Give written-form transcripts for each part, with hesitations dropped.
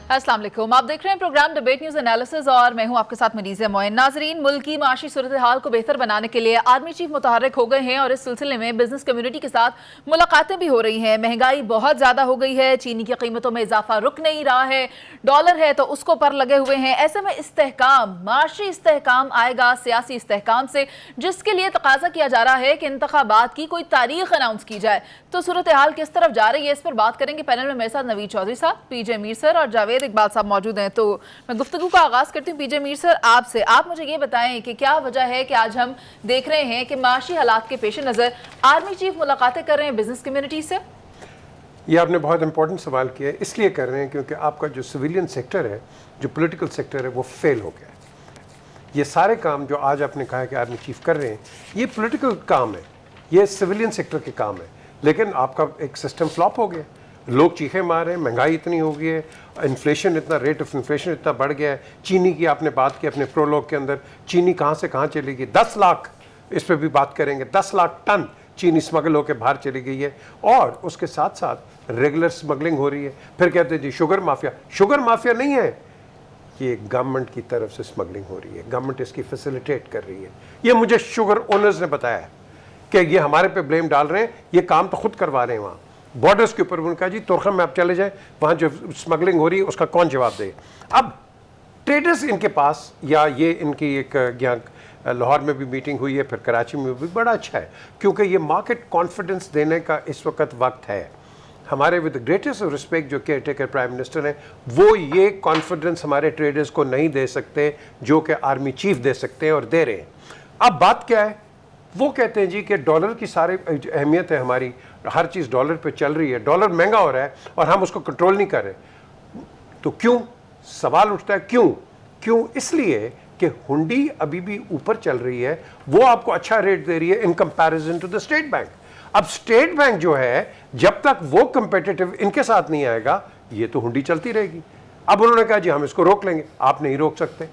अस्सलाम वालेकुम, आप देख रहे हैं प्रोग्राम डिबेट न्यूज एनालिसिस और मैं हूं आपके साथ मनीज़ा मोइन। नाजरीन, मुल्क की माशी सूरत हाल को बेहतर बनाने के लिए आर्मी चीफ मुतहर्रिक हो गए हैं और इस सिलसिले में बिजनेस कम्युनिटी के साथ मुलाकातें भी हो रही हैं। महंगाई बहुत ज़्यादा हो गई है, चीनी की कीमतों में इजाफा रुक नहीं रहा है, डॉलर है तो उसको पर लगे हुए हैं। ऐसे में इस्तेहकाम, माशी इस्तेहकाम आएगा सियासी इस्तेहकाम से, जिसके लिए तकाजा किया जा रहा है कि इंतखाबात की कोई तारीख अनाउंस की जाए। तो सूरत हाल किस तरफ जा रही है, इस पर बात करेंगे। पैनल में मेरे साथ नवीद चौधरी साहब, पीजे मीर सर और जावेद इकबाल साहब मौजूद हैं। तो मैं गुफ्तगू का आगाज करती हूँ पीजे मीर सर आपसे। आप मुझे ये बताएं कि क्या वजह है कि आज हम देख रहे हैं कि माशी हालात के पेश नज़र आर्मी चीफ मुलाकातें कर रहे हैं बिजनेस कम्युनिटी से? ये आपने बहुत इंपॉर्टेंट सवाल किया है। इसलिए कर रहे हैं क्योंकि आपका जो सिविलियन सेक्टर है, जो पॉलिटिकल सेक्टर है, वो फेल हो गया है। ये सारे काम जो आज आपने कहा कि आर्मी चीफ कर रहे हैं, ये पॉलिटिकल काम है, ये सिविलियन सेक्टर के काम है। लेकिन आपका एक सिस्टम फ्लॉप हो गया, लोग चीखे मार रहे हैं, महंगाई इतनी हो गई है, इन्फ्लेशन इतना, रेट ऑफ इन्फ्लेशन इतना बढ़ गया है। चीनी की आपने बात की अपने प्रोलॉग के अंदर, चीनी कहाँ से कहाँ चली गई, 10 लाख, इस पर भी बात करेंगे, 10 लाख टन चीनी स्मगल होकर बाहर चली गई है। और उसके साथ साथ रेगुलर स्मगलिंग हो रही है। फिर कहते हैं जी शुगर माफिया, शुगर माफिया नहीं है, ये गवर्नमेंट की तरफ से स्मगलिंग हो रही है, गवर्नमेंट इसकी फैसिलिटेट कर रही है। ये मुझे शुगर ओनर्स ने बताया है कि ये हमारे पे ब्लेम डाल रहे हैं, ये काम तो खुद करवा रहे हैं वहाँ बॉर्डर्स के ऊपर। उनका जी तुरखम में आप चले जाए, वहाँ जो स्मगलिंग हो रही है उसका कौन जवाब दे। अब ट्रेडर्स इनके पास, या ये इनकी एक यहाँ लाहौर में भी मीटिंग हुई है, फिर कराची में भी, बड़ा अच्छा है क्योंकि ये मार्केट कॉन्फिडेंस देने का इस वक्त वक्त है। हमारे विद ग्रेटेस्ट ऑफ रिस्पेक्ट जो केयर टेकर प्राइम मिनिस्टर हैं, वो ये कॉन्फिडेंस हमारे ट्रेडर्स को नहीं दे सकते जो कि आर्मी चीफ दे सकते हैं और दे रहे हैं। अब बात क्या है, वो कहते हैं जी कि डॉलर की सारी अहमियत है, हमारी हर चीज़ डॉलर पे चल रही है, डॉलर महंगा हो रहा है और हम उसको कंट्रोल नहीं कर रहे। तो क्यों, सवाल उठता है क्यों? इसलिए कि हुंडी अभी भी ऊपर चल रही है, वो आपको अच्छा रेट दे रही है in comparison to the State Bank. अब स्टेट बैंक जो है, जब तक वो कंपेटिटिव इनके साथ नहीं आएगा, ये तो हुंडी चलती रहेगी। अब उन्होंने कहा जी हम इसको रोक लेंगे, आप नहीं रोक सकते।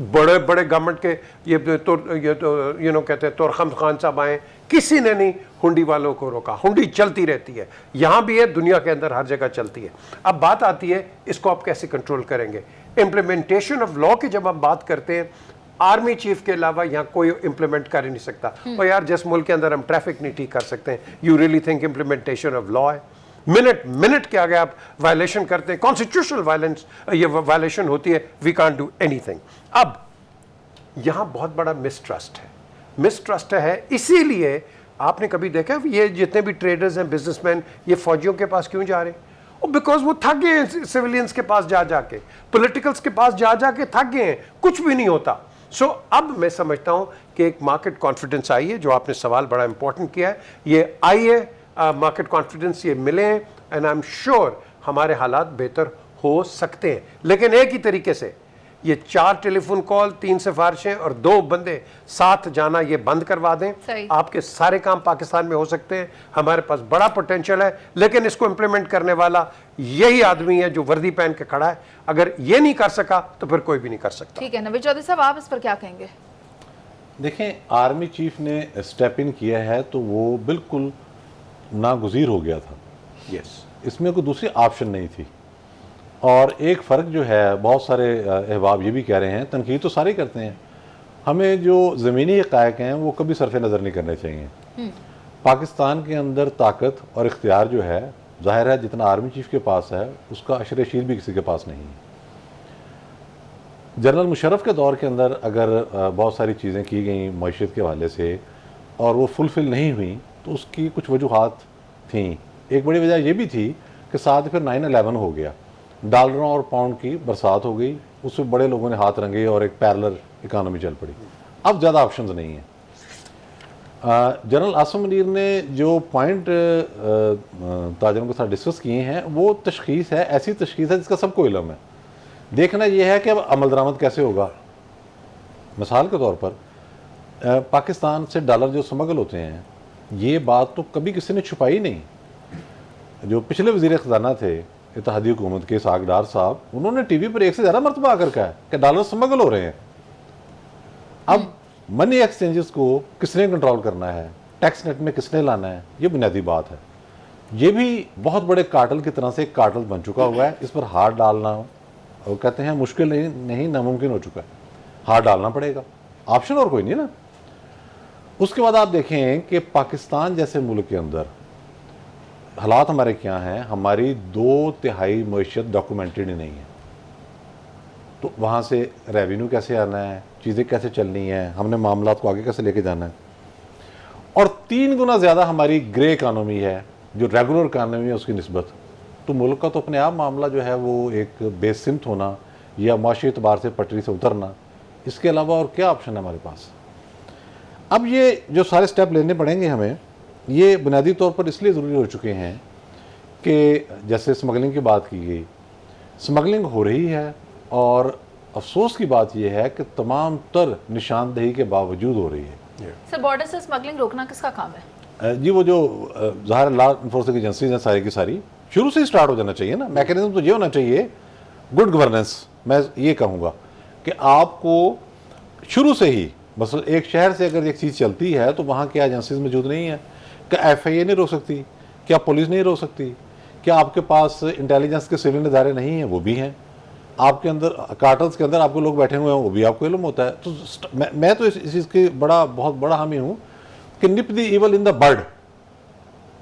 बड़े बड़े गवर्नमेंट के ये तो कहते हैं तुरखम खान साहब आए, किसी ने नहीं हुंडी वालों को रोका। हुंडी चलती रहती है, यहाँ भी है, दुनिया के अंदर हर जगह चलती है। अब बात आती है इसको आप कैसे कंट्रोल करेंगे। इम्प्लीमेंटेशन ऑफ लॉ की जब हम बात करते हैं, आर्मी चीफ के अलावा यहाँ कोई इम्प्लीमेंट कर ही नहीं सकता। और यार जिस मुल्क के अंदर हम ट्रैफिक नहीं ठीक कर सकते, you really think implementation of law है? मिनट के आगे आप वायलेशन करते हैं, कॉन्स्टिट्यूशनल वायलेंस, ये वायलेशन होती है, वी कांट डू एनीथिंग। अब यहाँ बहुत बड़ा मिसट्रस्ट है। इसीलिए आपने कभी देखा ये जितने भी ट्रेडर्स हैं, बिजनेसमैन, ये फौजियों के पास क्यों जा रहे हैं? बिकॉज वो थक गए हैं सिविलियंस के पास जा जाके, पॉलिटिकल्स के पास जा जाके थक गए हैं, कुछ भी नहीं होता। सो अब मैं समझता हूँ कि एक मार्केट कॉन्फिडेंस आई है, जो आपने सवाल बड़ा इंपॉर्टेंट किया है, ये आई है, मार्केट कॉन्फिडेंस ये मिले हैं, एंड आई एम श्योर हमारे हालात बेहतर हो सकते हैं। लेकिन एक ही तरीके से ये 4 टेलीफोन कॉल, 3 सिफारिशें और 2 बंदे साथ जाना, ये बंद करवा दें, आपके सारे काम पाकिस्तान में हो सकते हैं। हमारे पास बड़ा पोटेंशियल है, लेकिन इसको इंप्लीमेंट करने वाला यही आदमी है जो वर्दी पहन के खड़ा है। अगर ये नहीं कर सका तो फिर कोई भी नहीं कर सकता। ठीक है, नवीद चौधरी साहब आप इस पर क्या कहेंगे? देखें, आर्मी चीफ ने स्टेप इन किया है तो वो बिल्कुल नागुज़ीर हो गया था। यस, इसमें कोई दूसरी ऑप्शन नहीं थी। और एक फ़र्क जो है, बहुत सारे अहबाब ये भी कह रहे हैं, तनकीद तो सारे करते हैं, हमें जो ज़मीनी हक़ाइक़ हैं वो कभी सरफ़ नज़र नहीं करने चाहिए। पाकिस्तान के अंदर ताकत और इख्तियार जो है, ज़ाहिर है जितना आर्मी चीफ़ के पास है उसका अशर शील भी किसी के पास नहीं है। जनरल मुशर्रफ के दौर के अंदर अगर बहुत सारी चीज़ें की गई मईशत के हवाले से और वो फुलफ़िल नहीं हुई तो उसकी कुछ वजूहात थीं। एक बड़ी वजह यह भी थी कि साथ फिर 9/11 हो गया, डॉलरों और पाउंड की बरसात हो गई, उसमें बड़े लोगों ने हाथ रंगे और एक पैरेलल इकानमी चल पड़ी। अब ज़्यादा ऑप्शंस नहीं हैं। जनरल आसिम मुनीर ने जो पॉइंट ताजरों के साथ डिस्कस किए हैं, वो तशख़ीस है, ऐसी तशख़ीस है जिसका सबको इल्म है। देखना यह है कि अब अमल दरामद कैसे होगा। मिसाल के तौर पर पाकिस्तान से डॉलर जो स्मगल होते हैं, ये बात तो कभी किसी ने छुपाई नहीं। जो पिछले वज़ीर ख़ज़ाना थे इत्तेहादी हुकूमत के इसहाक डार साहब, उन्होंने टीवी पर 1 से ज़्यादा मरतबा आकर कहा कि डॉलर स्मगल हो रहे हैं। अब मनी एक्सचेंजेस को किसने कंट्रोल करना है, टैक्स नेट में किसने लाना है, ये बुनियादी बात है। ये भी बहुत बड़े कार्टल की तरह से एक कार्टल बन चुका हुआ है। इस पर हाथ डालना वो कहते हैं मुश्किल नहीं नामुमकिन हो चुका है, हाथ डालना पड़ेगा, ऑप्शन और कोई नहीं ना। उसके बाद आप देखें कि पाकिस्तान जैसे मुल्क के अंदर हालात हमारे क्या हैं, हमारी 2/3 मईशत डॉक्यूमेंटेड ही नहीं है। तो वहाँ से रेवेन्यू कैसे आना है, चीज़ें कैसे चलनी है, हमने मामला को आगे कैसे लेके जाना है। और 3 गुना ज़्यादा हमारी ग्रे इकानमी है जो रेगुलर इकानमी है उसकी निस्बत। तो मुल्क का तो अपने आप मामला जो है वो एक बेसिमत होना या माशी एतबार से पटरी से उतरना, इसके अलावा और क्या ऑप्शन है हमारे पास। अब ये जो सारे स्टेप लेने पड़ेंगे हमें, ये बुनियादी तौर पर इसलिए ज़रूरी हो चुके हैं कि जैसे स्मगलिंग की बात की गई, स्मगलिंग हो रही है और अफसोस की बात यह है कि तमाम तर निशानदेही के बावजूद हो रही है। सर, बॉर्डर से स्मगलिंग रोकना किसका काम है? जी वो जो ज़ाहिर लॉ इन्फोर्सिंग एजेंसीज हैं सारी की सारी, शुरू से ही स्टार्ट हो जाना चाहिए ना। मैकेनिज्म तो ये होना चाहिए, गुड गवर्नेंस। मैं ये कहूँगा कि आपको शुरू से ही, बस एक शहर से अगर एक चीज़ चलती है तो वहाँ के एजेंसीज मौजूद नहीं है, क्या FIA नहीं रोक सकती, क्या पुलिस नहीं रोक सकती, क्या आपके पास इंटेलिजेंस के सिविल इदारे नहीं हैं, वो भी हैं। आपके अंदर कार्टल्स के अंदर आपको लोग बैठे हुए हैं, वो भी आपको इल्म होता है। तो मैं तो इस चीज़ की बहुत बड़ा हामी हूँ कि nip the evil in the bird.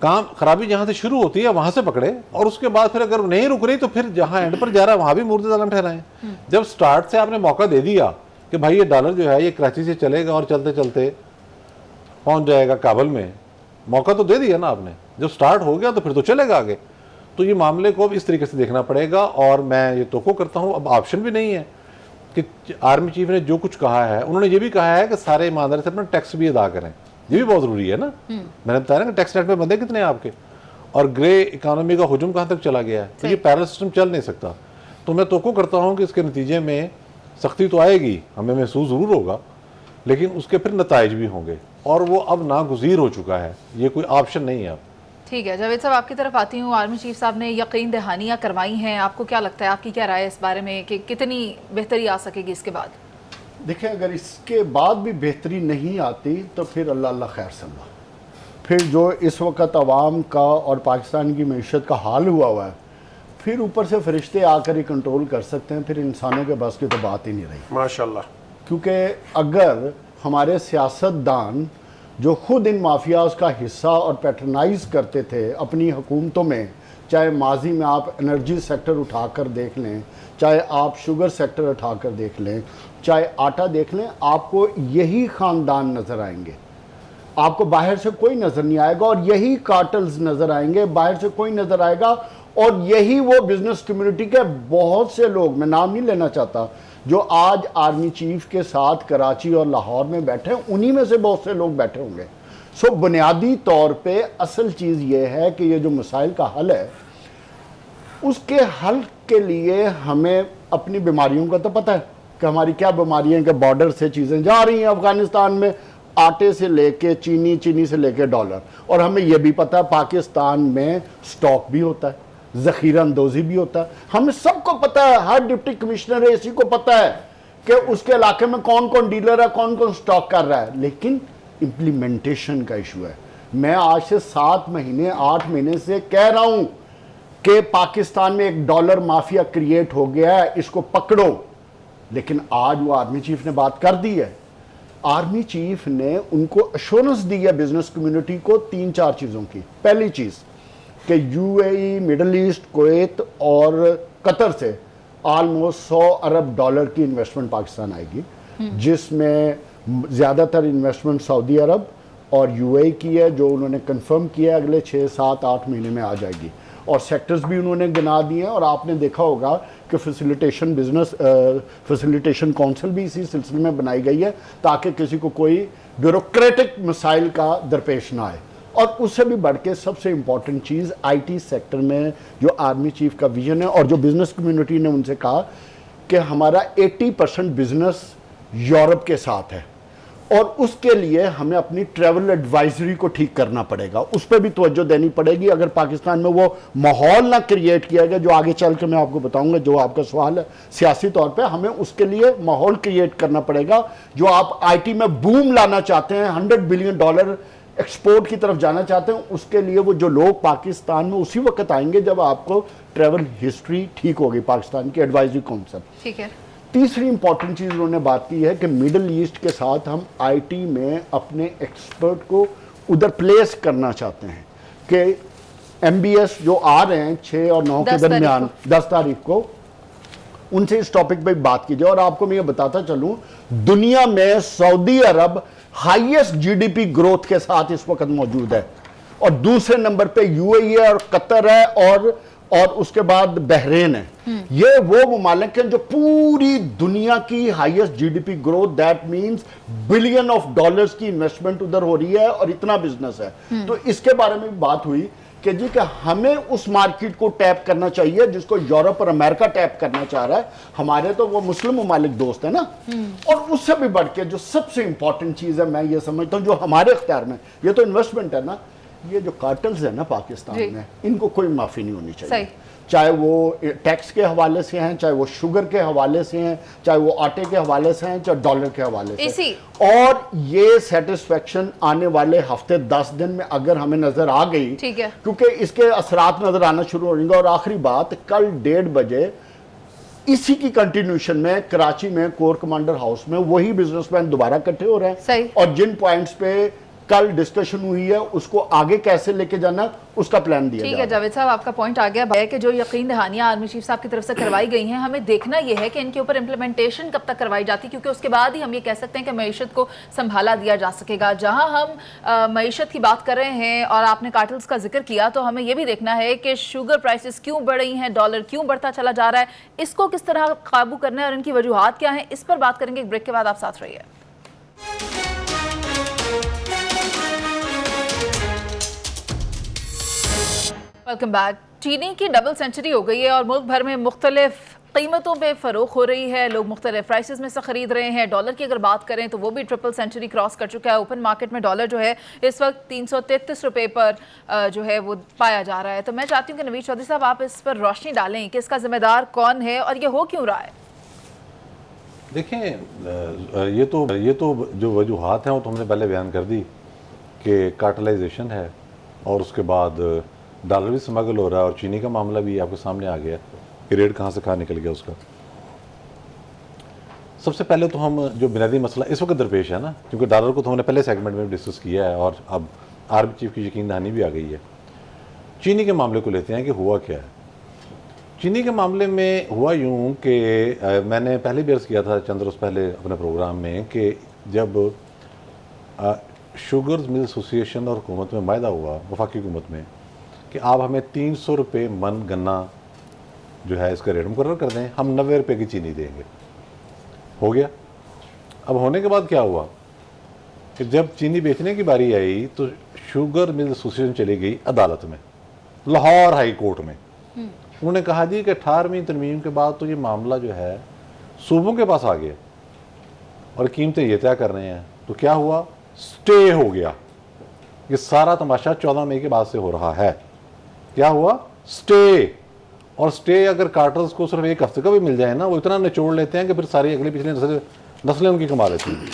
काम खराबी जहाँ से शुरू होती है वहाँ से पकड़े, और उसके बाद फिर अगर नहीं रुक रही तो फिर जहाँ एंड पर जा रहा है वहाँ भी मुर्दे आलम ठहराएं। जब स्टार्ट से आपने मौका दे दिया कि भाई ये डॉलर जो है ये कराची से चलेगा और चलते चलते पहुँच जाएगा काबुल में, मौका तो दे दिया ना आपने। जब स्टार्ट हो गया तो फिर तो चलेगा आगे। तो ये मामले को अब इस तरीके से देखना पड़ेगा। और मैं ये तोको करता हूँ, अब ऑप्शन भी नहीं है कि आर्मी चीफ ने जो कुछ कहा है, उन्होंने ये भी कहा है कि सारे ईमानदारी से अपना टैक्स भी अदा करें। ये भी बहुत ज़रूरी है ना। मैंने बताया ना कि टैक्स नेट पे बंदे कितने हैं आपके, और ग्रे इकानमी का हुजूम कहाँ तक चला गया है। तो ये पैरेलल सिस्टम चल नहीं सकता। तो मैं तोको करता हूँ कि इसके नतीजे में सख्ती तो आएगी, हमें महसूस ज़रूर होगा, लेकिन उसके फिर नताइज भी होंगे, और वो अब नागुज़ीर हो चुका है, ये कोई ऑप्शन नहीं है अब। ठीक है, जावेद साहब आपकी तरफ आती हूँ। आर्मी चीफ साहब ने यकीन दहानियाँ करवाई हैं, आपको क्या लगता है, आपकी क्या राय है इस बारे में कि कितनी बेहतरी आ सकेगी इसके बाद? देखिए, अगर इसके बाद भी बेहतरी नहीं आती तो फिर अल्लाह अल्लाह खैर समझा। फिर जो इस वक्त आवाम का और पाकिस्तान की मीशत का हाल हुआ है, फिर ऊपर से फरिश्ते आकर ही कंट्रोल कर सकते हैं, फिर इंसानों के बस की तो बात ही नहीं रही माशाल्लाह। क्योंकि अगर हमारे सियासतदान जो खुद इन माफियाज का हिस्सा और पैटर्नाइज करते थे अपनी हुकूमतों में, चाहे माजी में आप एनर्जी सेक्टर उठाकर देख लें, चाहे आप शुगर सेक्टर उठाकर देख लें, चाहे आटा देख लें, आपको यही ख़ानदान नज़र आएंगे। आपको बाहर से कोई नज़र नहीं आएगा, और यही कार्टल्स नज़र आएंगे, बाहर से कोई नज़र आएगा। और यही वो बिजनेस कम्युनिटी के बहुत से लोग, मैं नाम नहीं लेना चाहता, जो आज आर्मी चीफ के साथ कराची और लाहौर में बैठे हैं, उन्हीं में से बहुत से लोग बैठे होंगे। सो बुनियादी तौर पे असल चीज़ ये है कि ये जो मसाइल का हल है, उसके हल के लिए हमें अपनी बीमारियों का तो पता है कि हमारी क्या बीमारियाँ, कि बॉर्डर से चीज़ें जा रही हैं अफ़गानिस्तान में, आटे से लेके चीनी, चीनी से लेके डॉलर। और हमें यह भी पता है पाकिस्तान में स्टॉक भी होता है, ज़ख़ीरा अंदोज़ी भी होता है। हमें सबको पता है, हर डिप्टी कमिश्नर है इसी को पता है कि उसके इलाके में कौन कौन डीलर है, कौन कौन स्टॉक कर रहा है। लेकिन इम्प्लीमेंटेशन का इशू है। मैं आज से 7 महीने 8 महीने से कह रहा हूं कि पाकिस्तान में एक डॉलर माफिया क्रिएट हो गया है, इसको पकड़ो। लेकिन आज वो आर्मी चीफ ने बात कर दी है। आर्मी चीफ ने उनको अश्योरेंस दी है बिजनेस कम्युनिटी को 3-4 चीज़ों की। पहली चीज़ कि UAE, मिडल ईस्ट, कुवैत और कतर से ऑलमोस्ट 100 अरब डॉलर की इन्वेस्टमेंट पाकिस्तान आएगी, जिसमें ज़्यादातर इन्वेस्टमेंट सऊदी अरब और UAE की है, जो उन्होंने कंफर्म किया है अगले 6, 7, 8 महीने में आ जाएगी। और सेक्टर्स भी उन्होंने गिना दिए हैं। और आपने देखा होगा कि फैसिलिटेशन काउंसिल भी इसी सिलसिले में बनाई गई है, ताकि किसी को कोई ब्यूरोक्रेटिक मसाइल का दरपेश ना आए। और उससे भी बढ़ के सबसे इम्पॉर्टेंट चीज़ IT सेक्टर में जो आर्मी चीफ का विजन है, और जो बिज़नेस कम्युनिटी ने उनसे कहा कि हमारा 80% बिजनेस यूरोप के साथ है, और उसके लिए हमें अपनी ट्रैवल एडवाइजरी को ठीक करना पड़ेगा, उस पर भी तवज्जो देनी पड़ेगी। अगर पाकिस्तान में वो माहौल ना क्रिएट किया गया, जो आगे चल के मैं आपको बताऊंगा, जो आपका सवाल है सियासी तौर पे, हमें उसके लिए माहौल क्रिएट करना पड़ेगा। जो आप IT में बूम लाना चाहते हैं, $100 बिलियन एक्सपोर्ट की तरफ जाना चाहते हैं, उसके लिए वो जो लोग पाकिस्तान में उसी वक्त आएंगे जब आपको ट्रैवल हिस्ट्री ठीक होगी पाकिस्तान की, एडवाइजरी काउंसिल। ठीक है। तीसरी इंपॉर्टेंट चीज़ उन्होंने बात की है कि मिडल ईस्ट के साथ हम आईटी में अपने एक्सपर्ट को उधर प्लेस करना चाहते हैं कि एमबीएस जो आ रहे हैं 6 और 9 के दरमियान 10 तारीख को, उनसे इस टॉपिक पे बात कीजिए। और आपको मैं ये बताता चलूं, दुनिया में सऊदी अरब हाईएस्ट जीडीपी ग्रोथ के साथ इस वक्त मौजूद है, और दूसरे नंबर पे यूएई है और कतर है और उसके बाद बहरीन है। ये वो ममालिक हैं जो पूरी दुनिया की highest GDP growth, that means billion of dollars की इन्वेस्टमेंट उधर हो रही है और इतना बिजनेस है। तो इसके बारे में भी बात हुई कि जी कि हमें उस मार्केट को टैप करना चाहिए जिसको यूरोप और अमेरिका टैप करना चाह रहा है। हमारे तो वो मुस्लिम ममालिक दोस्त है ना। और उससे भी बढ़ के जो सबसे इंपॉर्टेंट चीज है, मैं ये समझता हूं जो हमारे इख्तियार में, ये तो इन्वेस्टमेंट है ना, ये जो कार्टल्स है ना पाकिस्तान में, इनको कोई माफी नहीं होनी चाहिए। चाहे वो टैक्स के हवाले से हैं, चाहे वो शुगर के हवाले से हैं, चाहे वो आटे के हवाले से हैं, चाहे डॉलर के हवाले से। और ये सेटिस्फेक्शन आने वाले हफ्ते 10 दिन में अगर हमें नजर आ गई, ठीक है, क्योंकि इसके असरात नजर आना शुरू हो जाएंगे। और आखिरी बात, कल 1:30 बजे इसी की कंटिन्यूशन में कराची में कोर कमांडर हाउस में वही बिजनेसमैन दोबारा इकट्ठे हो रहे हैं, और जिन पॉइंट्स पे कल डिस्कशन हुई है उसको आगे कैसे लेके जाना, उसका प्लान दिया। ठीक है जावेद साहब, आपका पॉइंट आ गया है कि जो यकीन दहानियां आर्मी चीफ साहब की तरफ से करवाई गई हैं, हमें देखना यह है कि इनके ऊपर इंप्लीमेंटेशन कब तक करवाई जाती है, क्योंकि उसके बाद ही हम ये कह सकते हैं कि मईशत को संभाला दिया जा सकेगा। जहां हम मईशत की बात कर रहे हैं और आपने कार्टल्स का जिक्र किया, तो हमें यह भी देखना है कि शुगर प्राइसेस क्यों बढ़ रही हैं, डॉलर क्यों बढ़ता चला जा रहा है, इसको किस तरह काबू करना है और इनकी वजूहात क्या है, इस पर बात करेंगे। एक ब्रेक के बाद आप साथ रहिए। Welcome back. चीनी की डबल सेंचुरी हो गई है और मुल्क भर में मुख्तलिफ कीमतों पे फरोख हो रही है, लोग मुख्तलिफ प्राइसेस में से खरीद रहे हैं। डॉलर की अगर बात करें तो वो भी ट्रिपल सेंचुरी क्रॉस कर चुका है। ओपन मार्केट में डॉलर जो है इस वक्त 333 रुपये पर जो है वो पाया जा रहा है। तो मैं चाहती हूँ कि नवीद चौधरी साहब आप इस पर रोशनी डालें कि इसका जिम्मेदार कौन है और ये हो क्यों रहा है। देखें, ये तो जो वजूहात हैं वो तो हमने पहले बयान कर दी कि कार्टलाइजेशन है, और उसके बाद डॉलर भी स्मगल हो रहा है, और चीनी का मामला भी आपके सामने आ गया कि रेट कहाँ से कहाँ निकल गया उसका। सबसे पहले तो हम जो बुनियादी मसला इस वक्त दरपेश है ना, क्योंकि डॉलर को तो हमने पहले सेगमेंट में डिस्कस किया है और अब आर्मी चीफ की यकीन दहानी भी आ गई है। चीनी के मामले को लेते हैं कि हुआ क्या है। चीनी के मामले में हुआ यूँ कि मैंने पहले भी अर्ज़ किया था चंद रोज़ पहले अपने प्रोग्राम में कि जब शुगर मिल एसोसिएशन और हुकूमत में मायदा हुआ, वफाकी हुकूमत में, कि आप हमें 300 रुपये मन गन्ना जो है इसका रेट मुकर्रर कर दें, हम 90 रुपये की चीनी देंगे। हो गया। अब होने के बाद क्या हुआ कि जब चीनी बेचने की बारी आई तो शुगर मिल एसोसिएशन चली गई अदालत में, लाहौर हाई कोर्ट में। उन्होंने कहा जी कि 18वीं तरमीम के बाद तो ये मामला जो है सूबों के पास आ गया और कीमतें ये तय कर रहे हैं। तो क्या हुआ, स्टे हो गया। ये सारा तमाशा 14 मई के बाद से हो रहा है। क्या हुआ, स्टे। और स्टे अगर कार्टल्स को सिर्फ एक हफ्ते का भी मिल जाए ना, वो इतना निचोड़ लेते हैं कि फिर सारी अगली पिछली नस्लें उनकी कमा लेती हैं।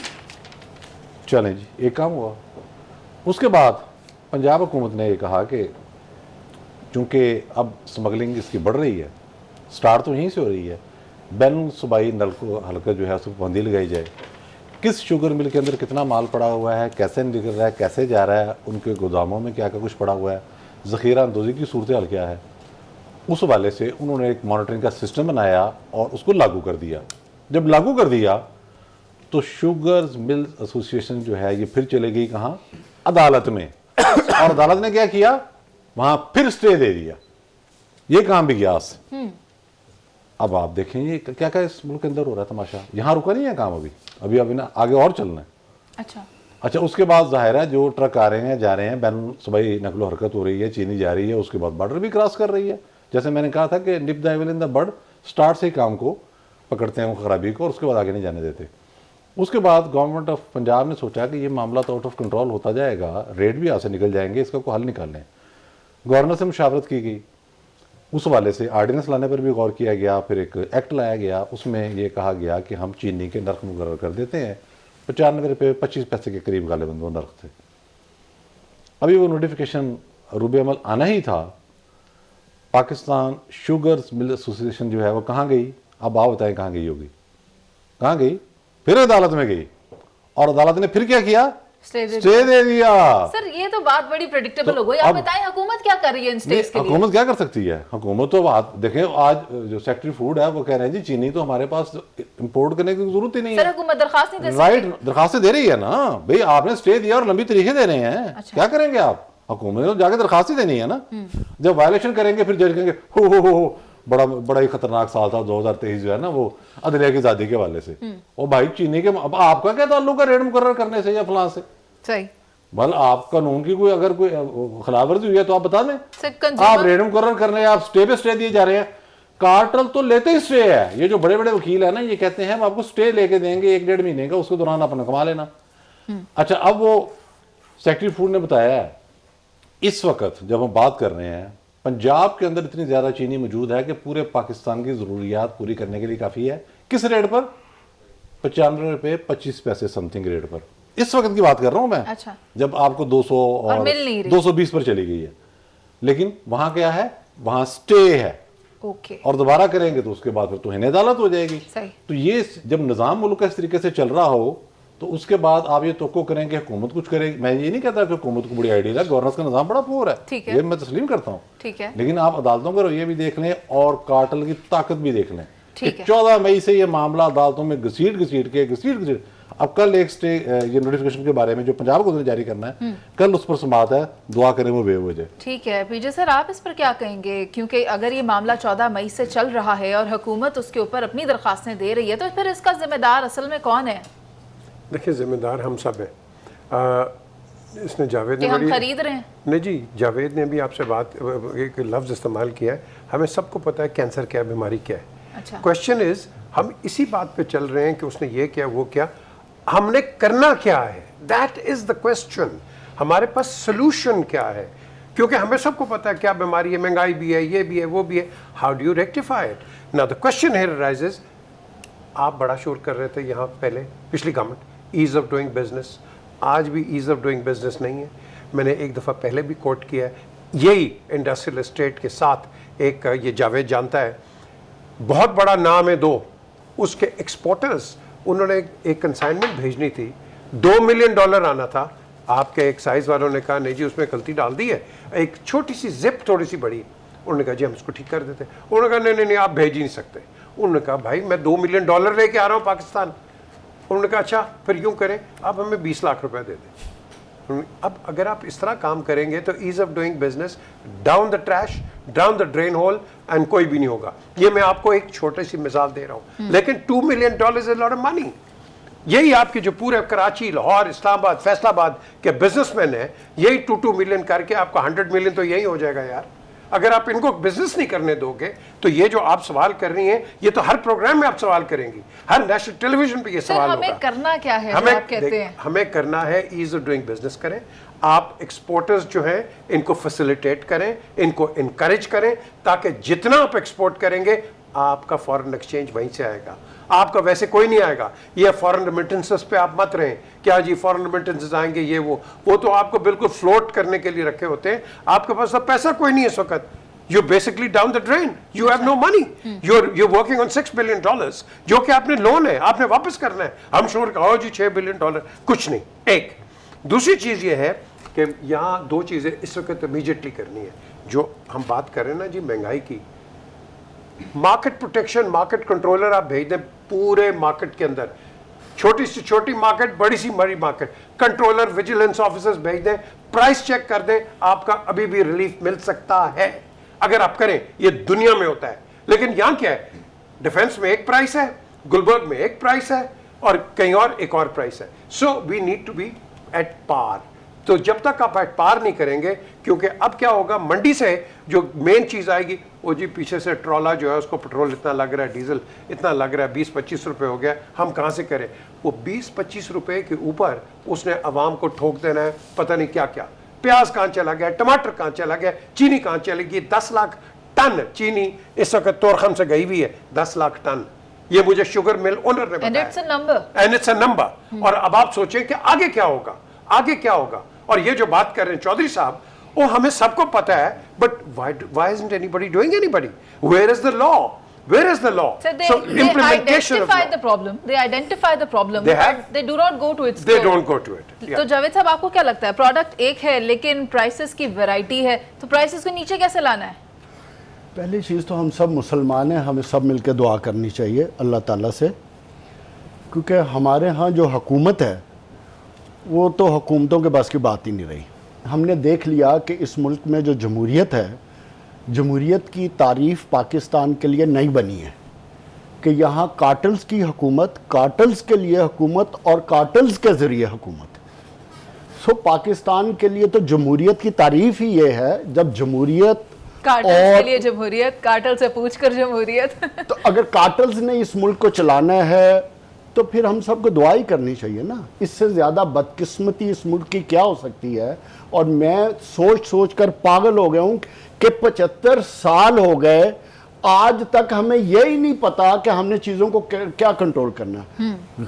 चलें जी, एक काम हुआ। उसके बाद पंजाब हुकूमत ने ये कहा कि चूँकि अब स्मगलिंग इसकी बढ़ रही है, स्टार्ट तो यहीं से हो रही है, बैन सूबाई नल को हल्का जो है उसको पाबंदी लगाई जाए। किस शुगर मिल के अंदर कितना माल पड़ा हुआ है, कैसे निकल रहा है, कैसे जा रहा है, उनके गोदामों में क्या क्या कुछ पड़ा हुआ है, ज़ख़ीरा अंदोज़ी की सूरत हाल क्या है, उस हवाले से उन्होंने एक मॉनिटरिंग का सिस्टम बनाया और उसको लागू कर दिया। जब लागू कर दिया तो शुगर मिल एसोसिएशन जो है ये फिर चले गई कहाँ, अदालत में। और अदालत ने क्या किया, वहाँ फिर स्टे दे दिया। ये काम भी गया आज। अब आप देखेंगे क्या क्या इस मुल्क के अंदर हो रहा है तमाशा। यहाँ रुका नहीं है काम, अभी ना आगे और चलना है। अच्छा, उसके बाद जाहिर है जो ट्रक आ रहे हैं जा रहे हैं, बैन सूबाई नकलो हरकत हो रही है, चीनी जा रही है, उसके बाद बॉर्डर भी क्रॉस कर रही है। जैसे मैंने कहा था कि nip the evil in the bird, start से ही काम को पकड़ते हैं वो खराबी को और उसके बाद आगे नहीं जाने देते। उसके बाद गवर्नमेंट ऑफ पंजाब ने सोचा कि ये मामला तो आउट ऑफ कंट्रोल होता जाएगा, रेट भी यहाँ से निकल जाएंगे, इसका कोई हल निकालें। गवर्नर से मुशावरत की गई, उस वाले से आर्डिनेंस लाने पर भी गौर किया गया, फिर एक एक्ट लाया गया, उसमें ये कहा गया कि हम चीनी के नर्ख मुकर्रर कर देते हैं 95 रुपये 25 पैसे के करीब गालिबन वो नर्ख थे। अभी वो नोटिफिकेशन रूबे अमल आना ही था। पाकिस्तान शुगर मिल एसोसिएशन जो है वो कहाँ गई? अब आप बताएं कहाँ गई होगी? कहाँ गई? फिर अदालत में गई, और अदालत ने फिर क्या किया? स्टे दे दिया। सर ये तो बात बड़ी प्रेडिक्टेबल हो गई। आप बताएं हुकूमत क्या कर रही है इन स्टेट्स के लिए? हुकूमत क्या कर सकती है? हुकूमत तो बात देखें, आज जो सेक्रेटरी फूड है वो कह रहे हैं जी चीनी तो हमारे पास इंपोर्ट करने की जरूरत ही नहीं है। सर हुकूमत दरखास्त नहीं दे सकती? राइट, दरखास्तें दे रही है ना भाई, आपने स्टे दिया और लंबी तरीके दे रहे हैं। अच्छा। क्या करेंगे आप? हुकूमत ने जाके दरखास्त ही देनी है ना। जब वायलेशन करेंगे फिर जज कहेंगे हो बड़ा ही खतरनाक साल था 2023 जो है ना, वो अदलिया की आजादी के हवाले से। और भाई चीनी के अब आपका क्या ताल्लुक है रेड मुकर्रर करने से या फलां से? सही, बल आप कानून की कोई अगर कोई खिलाफवर्जी हुई है तो आप बता दें। सर आप रेड मुकर्रर करने, आप स्टे पे स्टे दिए जा रहे हैं। कार्टेल तो लेते ही स्टे है। ये जो बड़े बड़े वकील है ना, ये कहते हैं हम आपको स्टे लेके देंगे 1-1.5 महीने का, उसके दौरान अपना कमा लेना। अच्छा, अब वो सेक्रेटरी फूड ने बताया है इस वक्त जब हम बात कर रहे हैं पंजाब के अंदर इतनी ज्यादा चीनी मौजूद है कि पूरे पाकिस्तान की जरूरियात पूरी करने के लिए काफी है। किस रेट पर? 95 रुपए 25 पैसे समथिंग रेट पर। इस वक्त की बात कर रहा हूं मैं। अच्छा। जब आपको 200 और मिल नहीं रही। 220 पर चली गई है, लेकिन वहां क्या है? वहां स्टे है। ओके। और दोबारा करेंगे तो उसके बाद फिर तो हिने अदालत हो जाएगी। सही। तो ये जब निजाम मुल्क का इस तरीके से चल रहा हो तो उसके बाद आप ये तो करेंगे हुकूमत कुछ करेगी। मैं ये नहीं कहता कि हुकूमत को बड़ी आइडिया है, गवर्नेंस का निजाम बड़ा पुअर है, ठीक है, ये मैं तस्लीम करता हूँ। ठीक है, लेकिन आप अदालतों का रवैया भी देख लें और कार्टेल की ताकत भी देख लें। ठीक है। 14 मई से ये मामला अदालतों में घसीट अब कल एक स्टे ये नोटिफिकेशन के बारे में जो पंजाब को जारी करना है, कल उस पर समात है, दुआ करें वो वे हो जाए। ठीक है। पीजे सर आप इस पर क्या कहेंगे? क्योंकि अगर ये मामला 14 मई से चल रहा है और हुकूमत उसके ऊपर अपनी दरखास्तें दे रही है, तो फिर इसका जिम्मेदार असल में कौन है? देखिए, जिम्मेदार हम सब हैं। इसने जावेद कि ने हम खरीद रहे हैं? नहीं जी, जावेद ने भी आपसे बात एक लफ्ज़ इस्तेमाल किया है। हमें सबको पता है कैंसर क्या है, बीमारी क्या है। अच्छा। क्वेश्चन इज हम इसी बात पे चल रहे हैं कि उसने ये किया वो क्या, हमने करना क्या है? That is the question. हमारे पास सोल्यूशन क्या है? क्योंकि हमें सबको पता है क्या बीमारी है, महंगाई भी है, ये भी है, वो भी है। How do you rectify it? Now the question here arises, आप बड़ा शोर कर रहे थे यहाँ पहले, पिछली government, ease of doing business. आज भी ईज ऑफ डूइंग बिजनेस नहीं है। मैंने एक दफ़ा पहले भी कोट किया है, यही इंडस्ट्रियल एस्टेट के साथ एक ये जावेद जानता है, बहुत बड़ा नाम है दो, उसके एक्सपोर्टर्स, उन्होंने एक कंसाइनमेंट भेजनी थी, $2 मिलियन आना था। आपके एक साइज वालों ने कहा नहीं जी उसमें गलती डाल दी है, एक छोटी सी जिप थोड़ी सी बड़ी। उन्होंने कहा जी हम इसको ठीक कर देते। उन्होंने कहा नहीं नहीं नहीं आप भेज ही नहीं सकते। उन्होंने कहा भाई मैं $2 मिलियन लेके आ रहा हूँ पाकिस्तान। उन्होंने कहा अच्छा फिर यूँ करें, आप हमें 20 लाख रुपए दे दें। अब अगर आप इस तरह काम करेंगे तो ease of doing business, down the trash, down the drain hole, and कोई भी नहीं होगा। ये मैं आपको एक छोटी सी मिसाल दे रहा हूँ, लेकिन $2 million is a lot of money. यही आपके जो पूरे कराची, लाहौर, इस्लामाबाद, फैसलाबाद के बिजनेसमैन हैं, यही 2 मिलियन करके आपका 100 मिलियन तो यही हो जाएगा यार। अगर आप इनको बिजनेस नहीं करने दोगे तो ये जो आप सवाल कर रही हैं, ये तो हर प्रोग्राम में आप सवाल करेंगी, हर नेशनल टेलीविजन पे ये सवाल होगा। हमें करना क्या है? हमें आप कहते हैं हमें करना है ईज ऑफ डूइंग बिजनेस करें। आप एक्सपोर्टर्स जो हैं इनको फैसिलिटेट करें, इनको इनकरेज करें, ताकि जितना आप एक्सपोर्ट करेंगे आपका फॉरेन एक्सचेंज वहीं से आएगा, आपका वैसे कोई नहीं आएगा। ये फॉरेन रेमिटेंसेस पे आप मत रहें, क्या जी फॉरेन रेमिटेंसेस आएंगे ये वो तो आपको बिल्कुल फ्लोट करने के लिए रखे होते हैं। आपके पास तो पैसा कोई नहीं है इस वक्त, you basically down the drain, you have no money, you working on $6 billion, जो कि आपने लोन है, आपने वापस करना है। हम शोर कहो जी $6 बिलियन, कुछ नहीं। एक दूसरी चीज ये है कि यहाँ दो चीजें इस वक्त इमीडिएटली करनी है। जो हम बात कर रहे हैं ना जी महंगाई की, मार्केट प्रोटेक्शन, मार्केट कंट्रोलर आप भेज दें पूरे मार्केट के अंदर, छोटी से छोटी मार्केट, बड़ी सी बड़ी मार्केट, कंट्रोलर, विजिलेंस ऑफिसर्स भेज दें, प्राइस चेक कर दें, आपका अभी भी रिलीफ मिल सकता है अगर आप करें। ये दुनिया में होता है, लेकिन यहां क्या है, डिफेंस में एक प्राइस है, गुलबर्ग में एक प्राइस है, और कहीं और एक और प्राइस है। So we need to be at par. तो जब तक आप एट पार नहीं करेंगे, क्योंकि अब क्या होगा, मंडी से जो मेन चीज आएगी वो जी पीछे से ट्रॉला जो है उसको पेट्रोल इतना लग रहा है, डीजल इतना लग रहा है, 20-25 रुपए हो गया, हम कहां से करें? वो 20-25 रुपए के ऊपर उसने अवाम को ठोक देना है पता नहीं क्या क्या। प्याज कहां चला गया, टमाटर कहां चला गया, चीनी कहां चली गई। 10 लाख टन चीनी इस वक्त तोरखम से गई हुई है, 10 लाख टन। ये मुझे शुगर मिल ओनर ने बताया। And it's a number. And it's a number. और अब आप सोचें कि आगे क्या होगा, आगे क्या होगा। और ये जो बात कर रहे हैं चौधरी साहब, वो हमें सबको पता है, but why isn't anybody doing anybody? Where is the law? Where is the law? So they implementation of identify law. the problem. They identify the problem. They have. They do not go to its. They don't go to it. Yeah. तो जावेद साहब आपको क्या लगता है, product एक है लेकिन prices की वैरायटी है, तो प्राइसेस को नीचे कैसे लाना है? पहली चीज़ तो हम सब मुसलमान हैं, हमें सब मिलकर दुआ करनी चाहिए अल्लाह ताला से, क्योंकि हमारे यहाँ जो हुकूमत है वो तो हुकूमतों के बस की बात ही नहीं रही। हमने देख लिया कि इस मुल्क में जो जमहूरियत है, जमहूरियत की तारीफ़ पाकिस्तान के लिए नहीं बनी है कि यहाँ कार्टल्स की हुकूमत, कार्टल्स के लिए हुकूमत और कार्टल्स के ज़रिए हुकूमत। सो पाकिस्तान के लिए तो जमहूरियत की तारीफ़ ही ये है, जब जमहूरियत कार्टल्स के लिए जमहूरियत, कार्टल से पूछकर जमहूरियत। तो अगर कार्टल्स ने इस मुल्क को चलाना है तो फिर हम सबको दुआ ही करनी चाहिए ना। इससे ज़्यादा बदकिस्मती इस मुल्क की क्या हो सकती है। और मैं सोच सोच कर पागल हो गया हूँ कि 75 साल हो गए, आज तक हमें यही नहीं पता कि हमने चीज़ों को क्या कंट्रोल करना।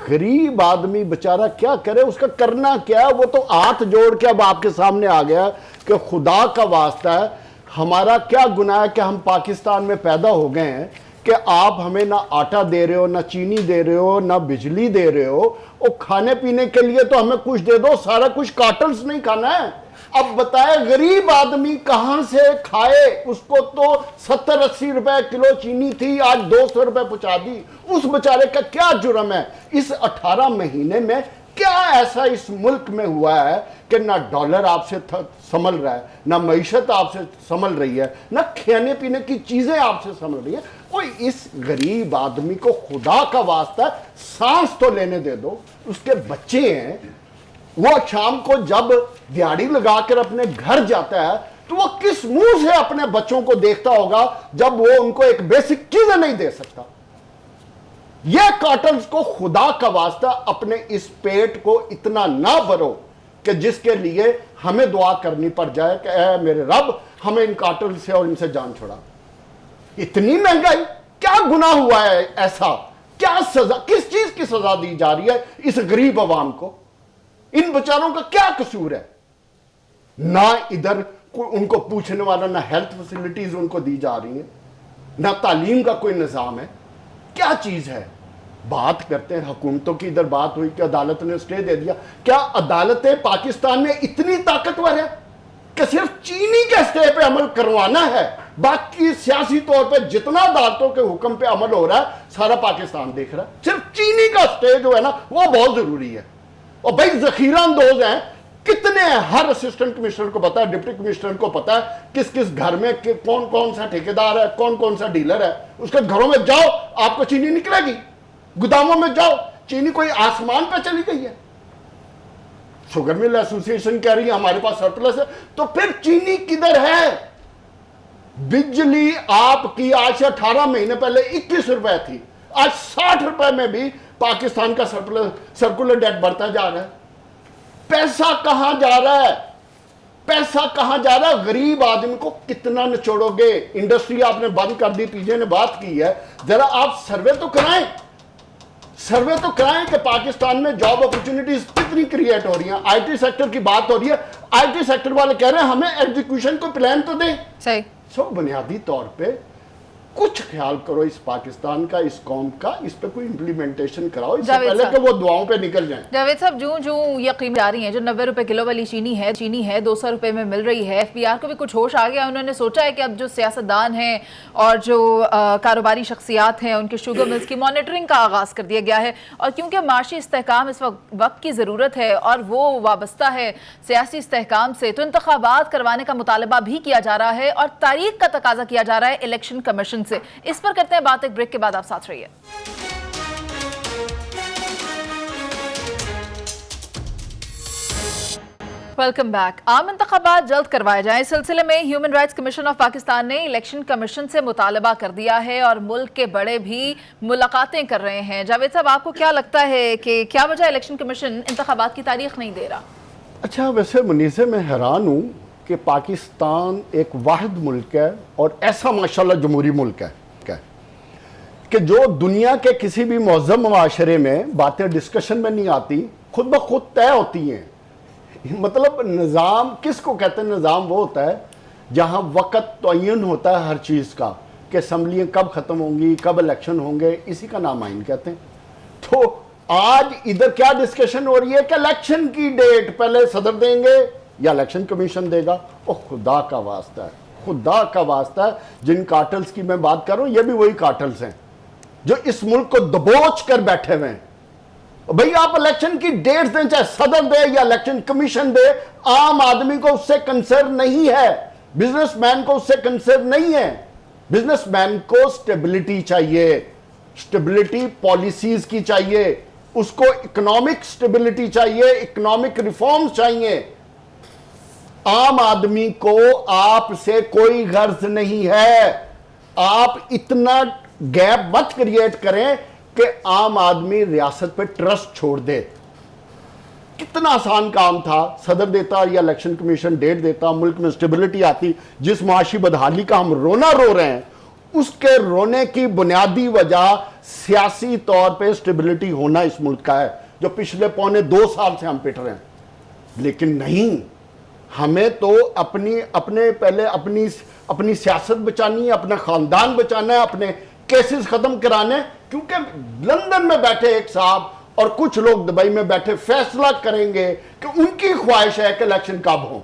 गरीब आदमी बेचारा क्या करे, उसका करना क्या है? वो तो हाथ जोड़ के अब आपके सामने आ गया कि खुदा का वास्ता है, हमारा क्या गुनाह है कि हम पाकिस्तान में पैदा हो गए हैं कि आप हमें ना आटा दे रहे हो, ना चीनी दे रहे हो, ना बिजली दे रहे हो, और खाने पीने के लिए तो हमें कुछ दे दो, सारा कुछ कार्टल्स नहीं खाना है। अब बताए गरीब आदमी कहां से खाए? उसको तो 70-80 रुपए किलो चीनी थी, आज 200 रुपए पहुंचा दी। उस बेचारे का क्या जुर्म है? इस 18 महीने में क्या ऐसा इस मुल्क में हुआ है कि ना डॉलर आपसे संभल रहा है, ना मईशत आपसे संभल रही है, ना खाने पीने की चीजें आपसे संभल रही है। कोई इस गरीब आदमी को खुदा का वास्ता सांस तो लेने दे दो। उसके बच्चे हैं, वो शाम को जब दिहाड़ी लगाकर अपने घर जाता है तो वो किस मुंह से अपने बच्चों को देखता होगा जब वो उनको एक बेसिक चीज नहीं दे सकता। ये कार्टल्स को खुदा का वास्ता अपने इस पेट को इतना ना भरो कि जिसके लिए हमें दुआ करनी पड़ जाए कि ऐ मेरे रब, हमें इन कार्टल से और इनसे जान छुड़ा। इतनी महंगाई, क्या गुनाह हुआ है ऐसा? क्या सजा, किस चीज की सजा दी जा रही है इस गरीब अवाम को? इन बेचारों का क्या कसूर है? ना इधर उनको पूछने वाला, ना हेल्थ फैसिलिटीज उनको दी जा रही है, ना तालीम का कोई निज़ाम है। क्या चीज है? बात करते हैं हुकूमतों की, इधर बात हुई कि अदालत ने स्टे दे दिया। क्या अदालतें पाकिस्तान में इतनी ताकतवर है कि सिर्फ चीनी के स्टे पे अमल करवाना है? बाकी सियासी तौर पे जितना अदालतों के हुक्म पे अमल हो रहा है सारा पाकिस्तान देख रहा है। सिर्फ चीनी का स्टे जो है ना वो बहुत जरूरी है। और भाई जखीरा अंदोज हैं कितने हैं, हर असिस्टेंट कमिश्नर को पता है, डिप्टी कमिश्नर को पता है किस किस घर में कौन कौन सा ठेकेदार है, कौन कौन सा डीलर है। उसके घरों में जाओ, आपको चीनी निकलेगी। गोदामों में जाओ, चीनी कोई आसमान पे चली गई है। शुगर मिल एसोसिएशन कह रही है हमारे पास सरप्लस है, तो फिर चीनी किधर है? बिजली आपकी आज से 18 महीने पहले 21 रुपए थी, आज 60 रुपए में भी पाकिस्तान का सर्कुलर डेट बढ़ता जा रहा है। पैसा कहां जा रहा है? पैसा कहां जा रहा है? गरीब आदमी को कितना निचोड़ोगे? इंडस्ट्री आपने बंद कर दी, पीजे ने बात की है, जरा आप सर्वे तो कराएं, सर्वे तो कराएं कि पाकिस्तान में जॉब अपॉर्चुनिटीज कितनी क्रिएट हो रही हैं। आईटी सेक्टर की बात हो रही है, आईटी सेक्टर वाले कह रहे हैं हमें एग्जीक्यूशन को प्लान तो दें। सही। सो बुनियादी तौर पे कुछ ख्याल करो इस पाकिस्तान का, इस कौम का, इस पे कोई इंप्लीमेंटेशन कराओ इससे पहले कि वो दुआओं पे निकल जाएं। जावेद साहब, जो ये कीमत जा रही है, जो 90 रुपए किलो वाली चीनी है 200 रुपए में मिल रही है। एफबीआर को भी कुछ होश आ गया, उन्होंने सोचा है कि अब जो सियासतदान हैं और जो कारोबारी शख्सियात हैं उनके शुगर मिल्स की मॉनिटरिंग का आगाज़ कर दिया गया है। और क्योंकि माशी इस्तेहकाम इस वक्त की ज़रूरत है और वो वाबस्ता है सियासी इस्तेहकाम से, तो इंतखाबात करवाने का मुतालबा भी किया जा रहा है और तारीख का तकाजा किया जा रहा है इलेक्शन कमीशन से। इस पर करते हैं बात एक ब्रेक के बाद, आप साथ रहिए। Welcome back. आम इंतखाबात जल्द करवाए जाएं, इस सिलसिले में human rights commission of Pakistan ने इलेक्शन कमीशन से मुतालबा कर दिया है और मुल्क के बड़े भी मुलाकातें कर रहे हैं। जावेद साहब, आपको क्या लगता है कि क्या वजह इलेक्शन कमीशन इंतखाबात की तारीख नहीं दे रहा? अच्छा, वैसे मुनीसे मैं हैरान हूँ कि पाकिस्तान एक वाहिद मुल्क है और ऐसा माशाल्लाह जमहूरी मुल्क है कि जो दुनिया के किसी भी मुअज़्ज़म मुआशरे में बातें डिस्कशन में नहीं आती, खुद ब खुद तय होती हैं। मतलब निज़ाम किसको कहते हैं? निज़ाम वो होता है जहां वक़्त तयन होता है हर चीज़ का, कि असम्बलियाँ कब ख़त्म होंगी, कब इलेक्शन होंगे, इसी का नाम आइन कहते हैं। तो आज इधर क्या डिस्कशन हो रही है कि इलेक्शन की डेट पहले सदर देंगे या इलेक्शन कमीशन देगा। ओ खुदा का वास्ता है, खुदा का वास्ता है, जिन कार्टल्स की मैं बात कर रहा हूँ ये भी वही कार्टल्स हैं जो इस मुल्क को दबोच कर बैठे हुए हैं। भाई आप इलेक्शन की डेट दें, चाहे सदर दे या इलेक्शन कमीशन दे, आम आदमी को उससे कंसर्न नहीं है, बिजनेसमैन को उससे कंसर्न नहीं है। बिजनेसमैन को स्टेबिलिटी चाहिए, स्टेबिलिटी पॉलिसीज की चाहिए, उसको इकोनॉमिक स्टेबिलिटी चाहिए, इकोनॉमिक रिफॉर्म्स चाहिए। आम आदमी को आपसे कोई गर्ज नहीं है। आप इतना गैप मत क्रिएट करें कि आम आदमी रियासत पे ट्रस्ट छोड़ दे। कितना आसान काम था, सदर देता या इलेक्शन कमीशन डेट देता, मुल्क में स्टेबिलिटी आती। जिस माशी बदहाली का हम रोना रो रहे हैं, उसके रोने की बुनियादी वजह सियासी तौर पे स्टेबिलिटी होना इस मुल्क का है, जो पिछले 2.25 साल से हम पिट रहे हैं। लेकिन नहीं, हमें तो पहले अपनी सियासत बचानी है, अपना खानदान बचाना है, अपने केसेस खत्म कराने। क्योंकि लंदन में बैठे एक साहब और कुछ लोग दुबई में बैठे फैसला करेंगे कि उनकी ख्वाहिश है कि इलेक्शन कब हो,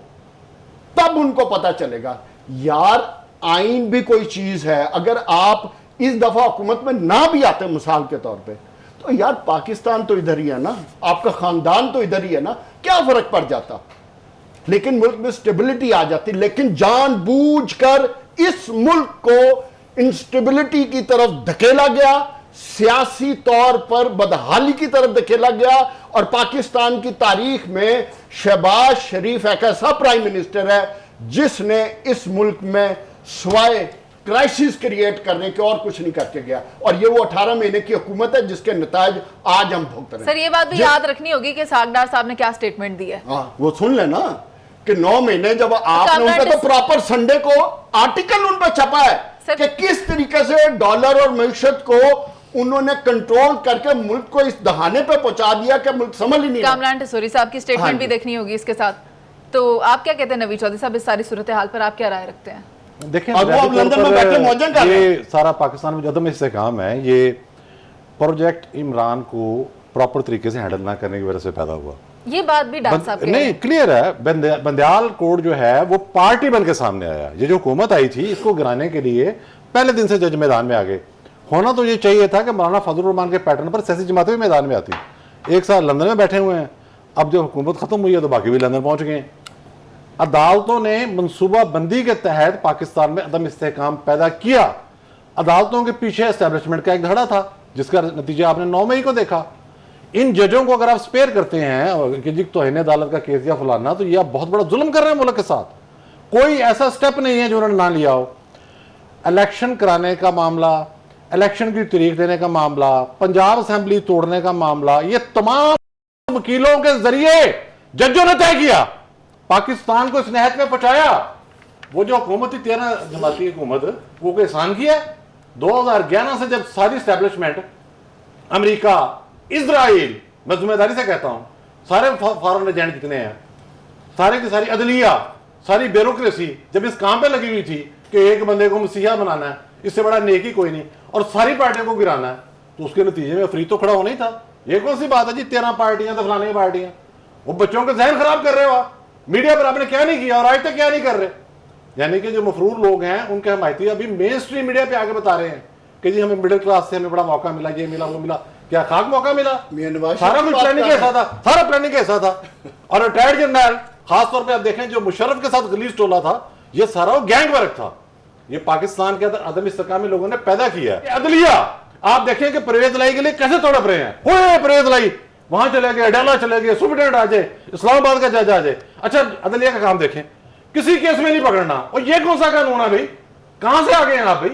तब उनको पता चलेगा। यार आइन भी कोई चीज है। अगर आप इस दफा हुकूमत में ना भी आते मिसाल के तौर पे, तो यार पाकिस्तान तो इधर ही है ना, आपका खानदान तो इधर ही है ना, क्या फर्क पड़ जाता। लेकिन मुल्क में स्टेबिलिटी आ जाती। लेकिन जानबूझकर इस मुल्क को इंस्टेबिलिटी की तरफ धकेला गया, सियासी तौर पर बदहाली की तरफ धकेला गया। और पाकिस्तान की तारीख में शहबाज शरीफ एक ऐसा प्राइम मिनिस्टर है जिसने इस मुल्क में स्वाय क्राइसिस क्रिएट करने के और कुछ नहीं करके गया। और ये वो 18 महीने की हुकूमत है जिसके नताज आज हम भुगत रहे हैं। सर ये बात भी याद रखनी होगी कि सागदार साहब ने क्या स्टेटमेंट दी है। हाँ, वो सुन लेना कि 9 महीने जब आपने उनका तो प्रॉपर संडे को आर्टिकल उन पर छपा है कि किस तरीके से डॉलर और मईशत को उन्होंने कंट्रोल करके मुल्क को इस दहाने पे पहुंचा दिया कि मुल्क समझ ही नहीं रहा। कामरान टिसोरी साहब की स्टेटमेंट भी देखनी होगी इसके साथ। तो आप क्या कहते हैं नवीद चौधरी साहब, इस सारी सूरत हाल पर आप क्या राय रखते हैं? देखें, और वो अब लंदन में बैठे मौजन कर रहे हैं। ये सारा पाकिस्तान में जो इससे काम है, ये प्रोजेक्ट इमरान को प्रॉपर तरीके से हैंडल ना करने की वजह से पैदा हुआ। ये बात भी डाक साहब नहीं, क्लियर है। बंदयाल कोड जो है वो पार्टी बन के सामने आया। ये जो हुकूमत आई थी इसको गिराने के लिए पहले दिन से जज मैदान में आ गए। होना तो ये चाहिए था कि मौलाना फजलुर रहमान के पैटर्न पर सियासी जमातें भी मैदान में आती। एक साल लंदन में बैठे हुए हैं, अब जब हुकूमत खत्म हुई है तो बाकी भी लंदन पहुंच गए हैं। अदालतों ने मनसूबा बंदी के तहत पाकिस्तान में अदम इस्तेहकाम पैदा किया। अदालतों के पीछे एस्टेब्लिशमेंट का एक धड़ा था जिसका नतीजा आपने 9 मई को देखा। इन जजों को अगर आप स्पेयर करते हैं कि जी तौहीन अदालत का केस या फलाना, तो ये आप बहुत बड़ा जुल्म कर रहे हैं मुल्क के साथ। कोई ऐसा स्टेप नहीं है जो उन्होंने ना लिया हो। इलेक्शन कराने का मामला, इलेक्शन की तारीख देने का मामला, पंजाब असेंबली तोड़ने का मामला, ये तमाम वकीलों के जरिए जजों ने तय किया, पाकिस्तान को इस नहत में पहुंचाया। वो जो हुकूमत थी 13 जमाती हुकूमत, वो कोई एहसान किया। 2011 से जब सारी एस्टेब्लिशमेंट, अमेरिका, इजराइल, मैं जिम्मेदारी से कहता हूं, सारे फॉरेन एजेंट जितने हैं, सारी की सारी अदलिया, सारी ब्यूरोक्रेसी जब इस काम पे लगी हुई थी कि एक बंदे को मसीहा बनाना है, इससे बड़ा नेकी कोई नहीं, और सारी पार्टियों को गिराना है, तो उसके नतीजे में फ्री तो खड़ा होना ही था। ये कौन सी बात है जी 13 पार्टियां तो फलानी पार्टियां? वो बच्चों के जहन खराब कर रहे हो आप। मीडिया पर आपने क्या नहीं किया और आज तक क्या नहीं कर रहे। यानी कि जो मफरूर लोग हैं उनके हमायती अभी मेन स्ट्रीम मीडिया पे आगे बता रहे हैं कि जी हमें मिडिल क्लास से हमें बड़ा मौका मिला, ये मिला, वो मिला। क्या खाक मौका मिला? सारा कुछ प्लानिंग कैसा था, सारा प्लानिंग कैसा था। और रिटायर्ड जनरल, खासतौर पर आप देखें जो मुशर्रफ के साथ गलीज टोला था, ये सारा वो गैंग वर्क था। ये पाकिस्तान के अंदर अदम इस्तेकामी लोगों ने पैदा किया है। अदलिया आप देखें कि परवेज लाई के लिए कैसे तड़प रहे हैं। हुए परवेज लाई वहां चले गए, अडाला चले गए, सुप्रीटेंडेंट आ जाए, इस्लामाबाद का जज आ जाए। अच्छा अदलिया का काम देखें, किसी केस में नहीं पकड़ना। और ये कौन सा कानून है भाई? कहां से आ गए हैं आप भाई?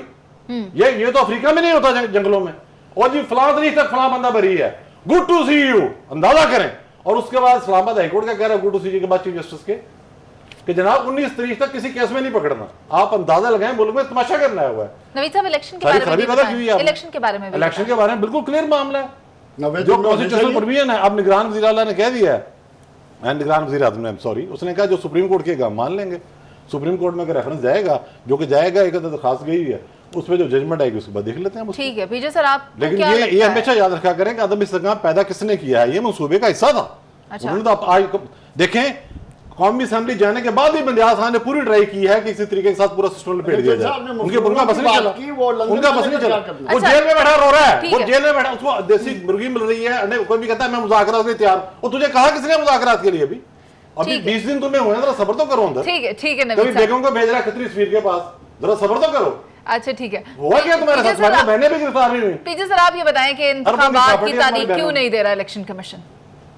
ये तो अफ्रीका में नहीं होता जंगलों में। और जी फलां तारीख तक फलां बंदा बरी है, गुड टू सी यू, अंदाजा करें। और उसके बाद इस्लामाबाद हाईकोर्ट का कह रहा है गुड टू सी यू के बाद चीफ जस्टिस के कि जनाब 19 तारीख तक किसी केस में नहीं पकड़ना। आप अंदाजा लगाएं, मुल्क में तमाशा करना हुआ है। नवीद साहब इलेक्शन के बारे में इलेक्शन के बारे में बिल्कुल क्लियर मामला है। जो कॉन्स्टिट्यूशनल प्रोविजन है, अब निगरान वज़ीर आला ने कह दिया है निगरान वज़ीर आज़म ने, सॉरी, उसने कहा जो सुप्रीम कोर्ट के मान लेंगे। सुप्रीम कोर्ट में अगर रेफरेंस जाएगा, जो कि जाएगा, एक दरखास्त गई है, उस पर जो जजमेंट आएगी उसके बाद देख लेते हैं। ठीक है पीजे सर, आप लेकिन ये हमेशा याद रखा करें कि अदम इस्तेकाम पैदा किसने किया है, ये मंसूबे का हिस्सा था। अच्छा। उन्होंने तो आप आज देखें, कौमी असेंबली जाने के बाद भी बंदियाल खान ने पूरी ट्राई की है कि इसी तरीके के साथ पूरा सिस्टम लपेट दिया जाए। उनका बस नहीं चला, उनका बस नहीं चला। वो जेल में बैठा रो रहा है, वो जेल में बैठा, उसको देसी मुर्गी मिल रही है, अंडे, कोई भी कहता है मैं मुज़ाकरात के लिए तैयार। और तुझे कहा किसने मुज़ाकरात के लिए? अभी 20 दिन तुम्हें हुए हैं, जरा सब्र तो करो अंदर। ठीक है कभी नवीद साहब, बेगम को भेज रहा है खतरी सफीर के पास, जरा सब्र तो करो। अच्छा ठीक है, हुआ क्या तुम्हारे साथ? मैंने भी गिरफ्तार नहीं हुई। पीजे सर आप ये बताएं कि इंतखाबात की तारीख क्यों नहीं दे रहा इलेक्शन कमीशन?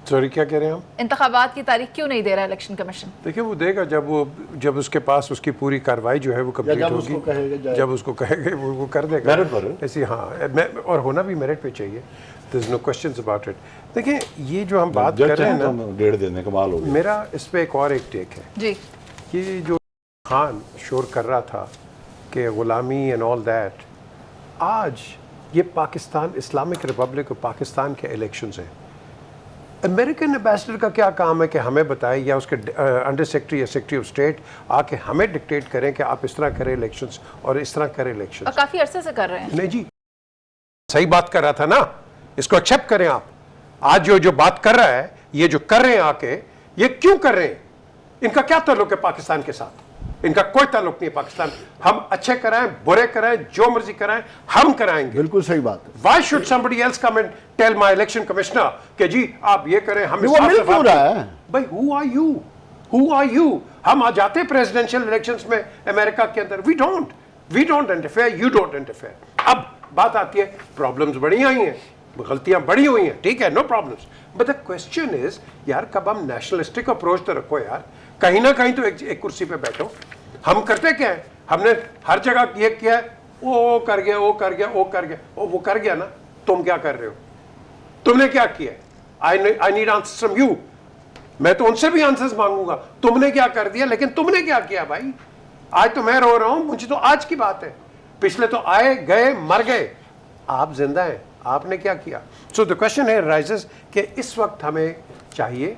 सॉरी, क्या कह रहे हैं हम? इंतखाबात की तारीख क्यों नहीं दे रहा इलेक्शन कमीशन? देखिए वो देगा जब उसके पास उसकी पूरी कार्रवाई जो है वो कंप्लीट होगी, जब उसको कहेगा वो कर देगा मेरिट पर। ऐसी, हाँ, और होना भी मेरिट पे चाहिए, there is no questions about it. देखिए ये जो हम बात कर रहे हैं ना, 1.5 देने कमाल हो गया। मेरा इस पे एक और एक टेक है जी, कि जो खान शोर कर रहा था कि गुलामी एंड ऑल दैट, आज ये पाकिस्तान इस्लामिक रिपब्लिक और पाकिस्तान के इलेक्शंस हैं। अमेरिकन एम्बेसडर का क्या काम है कि हमें बताए, या उसके अंडर सेक्रेटरी या सेक्रेटरी ऑफ स्टेट आके हमें डिक्टेट करें कि आप इस तरह करें इलेक्शंस और इस तरह करें और इलेक्शंस? काफी अरसे से कर रहे हैं। नहीं जी, सही बात कर रहा था ना, इसको एक्सेप्ट करें आप। आज जो बात कर रहा है, ये जो कर रहे हैं आके, ये क्यों कर रहे हैं? इनका क्या ताल्लुक है पाकिस्तान के साथ? इनका कोई ताल्लुक नहीं है पाकिस्तान। हम अच्छे कराएं, बुरे कराएं, जो मर्जी कराएं, हम कराएंगे। बिल्कुल सही बात है। Why should somebody else come and tell my election commissioner कि जी आप ये करें, हम वो मिल क्यों रहा है? भाई who are you? Who are you? हम आ जाते प्रेसिडेंशियल इलेक्शंस में अमेरिका के अंदर, we don't interfere, you don't interfere। अब बात आती है, प्रॉब्लम्स बड़ी आई हैं, गलतियां बड़ी हुई हैं, ठीक है, no problems, but the question is यार कब हम नेशनलिस्टिक अप्रोच तो रखो यार, कहीं ना कहीं तो एक कुर्सी पे बैठो। हम करते क्या है, हमने हर जगह ये किया है, वो कर गया, वो कर गया, वो कर गया, वो कर गया ना, तुम क्या कर रहे हो? तुमने क्या किया? I need answers from you. मैं तो उनसे भी आंसर्स मांगूंगा, तुमने क्या कर दिया, लेकिन तुमने क्या किया भाई? आज तो मैं रो रहा हूं, मुझे तो आज की बात है, पिछले तो आए गए मर गए, आप जिंदा हैं, आपने क्या किया? सो द क्वेश्चन है राइजेस कि इस वक्त हमें चाहिए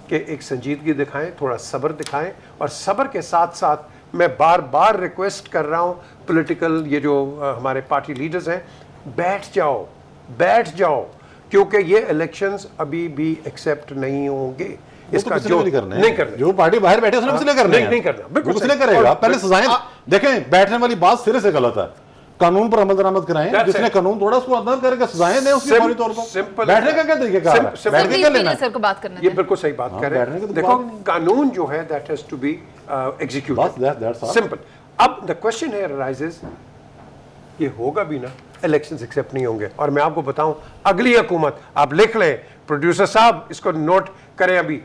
कि एक संजीदगी दिखाएं, थोड़ा सब्र दिखाएं, और सब्र के साथ साथ मैं बार बार रिक्वेस्ट कर रहा हूं पॉलिटिकल ये जो हमारे पार्टी लीडर्स हैं, बैठ जाओ, क्योंकि ये इलेक्शंस अभी भी एक्सेप्ट नहीं होंगे। इसका जो नहीं करना, जो पार्टी बाहर बैठे उसने इसलिए करना नहीं करना, बिल्कुल इसलिए करेगा। पहले सजाएं देखें, बैठने वाली बात सिरे से गलत है। कानून पर अमल दरामद कराएं, जिसने कानून तोड़ा उसको अंदर करके सजाएं दें उसके फौरी तौर पर। बैठने का क्या तरीका है? बैठ के कर लेना। सर को बात करना ये बिल्कुल सही बात कर रहे हैं। देखो कानून जो है that has to be executed, simple. अब द क्वेश्चन है राइजेस, ये होगा भी ना, इलेक्शंस एक्सेप्ट नहीं होंगे। और मैं आपको बताऊं, अगली हुकूमत, आप लिख लें प्रोड्यूसर साहब, इसको नोट करें, अभी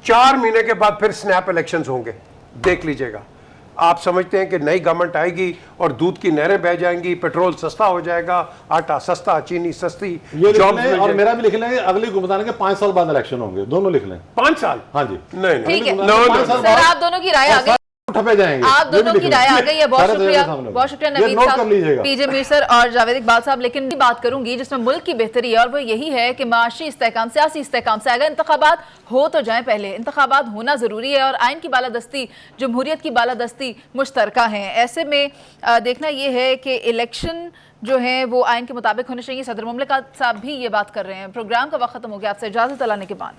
4 महीने के बाद फिर स्नैप इलेक्शंस होंगे, देख लीजिएगा। आप समझते हैं कि नई गवर्नमेंट आएगी और दूध की नहरें बह जाएंगी, पेट्रोल सस्ता हो जाएगा, आटा सस्ता, चीनी सस्ती, जॉब्स, और मेरा भी लिख लेंगे अगली हुकूमत के 5 साल बाद इलेक्शन होंगे, दोनों लिख लें। 5 साल? हाँ जी, नहीं, ठीक है। सर आप दोनों की राय आ गई, ठपे जाएंगे, आप दोनों की राय आ गई है। बहुत शुक्रिया नवीद साहब, पीजे मीर सर और जावेद इकबाल साहब। लेकिन बात करूंगी जिसमें मुल्क की बेहतरी है, और वो यही है कि माशी इस्तेहकाम, सियासी इस्तेहकाम से आएगा। इंतखाबात हो तो जाए, पहले इंतखाबात होना ज़रूरी है, और आइन की बालादस्ती, जमहूरियत की बालादस्ती मुश्तरका हैं। ऐसे में देखना ये है कि इलेक्शन जो है वो आइन के मुताबिक होने चाहिए। सदर मुमलिकत साहब भी ये बात कर रहे हैं। प्रोग्राम का वक्त खत्म हो गया, आपसे इजाज़त लाने के बाद।